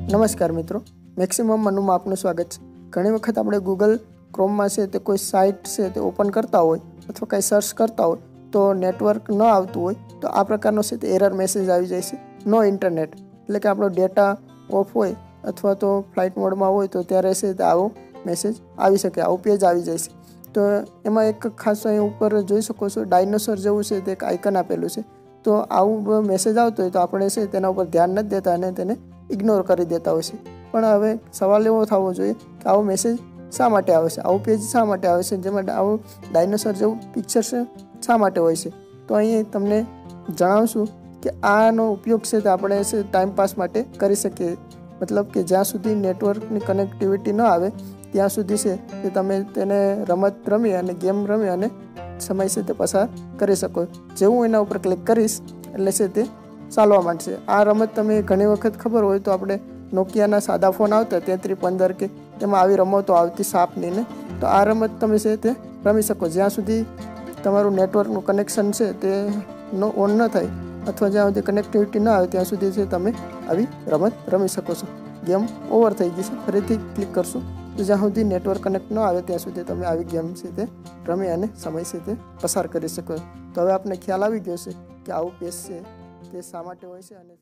नमस्कार मित्रों, मैक्सिमम मनु में आपનું સ્વાગત છે। ઘણી વખત આપણે ગૂગલ ક્રોમમાં છે તે કોઈ સાઇટ છે તે ઓપન કરતા હોય અથવા કંઈ સર્ચ કરતા હોય તો નેટવર્ક ન આવતું હોય તો આ પ્રકારનો છે તે એરર મેસેજ આવી જાય છે, નો ઇન્ટરનેટ, એટલે કે આપણો ડેટા ઓફ હોય અથવા તો ફ્લાઇટ મોડમાં હોય તો ત્યારે છે તે આવો મેસેજ આવી શકે, આવું પેજ આવી જાય છે। તો એમાં એક ખાસ અહીં ઉપર જોઈ શકો છો ડાયનોસોર જેવું છે તે એક આઇકન આપેલું છે। તો આવું મેસેજ આવતો હોય તો આપણે છે તેના ઉપર ધ્યાન નથી દેતા અને તેને ઇગ્નોર કરી દેતા હોય છે। પણ હવે સવાલ એવો થવો જોઈએ કે આવો મેસેજ શા માટે આવે છે, આવું પેજ શા માટે આવે છે, જેમાં આવું ડાયનોસોર જેવું પિક્ચર છે શા માટે હોય છે। તો અહીં તમને જણાવશું કે આનો ઉપયોગ છે તે આપણે છે ટાઈમપાસ માટે કરી શકીએ, મતલબ કે જ્યાં સુધી નેટવર્કની કનેક્ટિવિટી ન આવે ત્યાં સુધી છે કે તમે તેને રમત રમી અને ગેમ રમી અને સમય છે તે પસાર કરી શકો। જેવું એના ઉપર ક્લિક કરીશ એટલે છે તે ચાલવા માંડશે। આ રમત તમે ઘણી વખત ખબર હોય તો આપણે નોકિયાના સાદા ફોન આવતા 3315 કે તેમાં આવી રમતો આવતી સાપની ને, તો આ રમત તમે છે તે રમી શકો જ્યાં સુધી તમારું નેટવર્કનું કનેક્શન છે તે ઓન ન થાય અથવા જ્યાં સુધી કનેક્ટિવિટી ન આવે ત્યાં સુધી છે તમે આવી રમત રમી શકો છો। ગેમ ઓવર થઈ ગઈ છે, ફરીથી ક્લિક કરશું તો જ્યાં સુધી નેટવર્ક કનેક્ટ ન આવે ત્યાં સુધી તમે આવી ગેમ છે તે રમી અને સમય છે તે પસાર કરી શકો। તો હવે આપને ખ્યાલ આવી ગયો છે કે આવું પેજ છે તે શા માટે હોય છે અને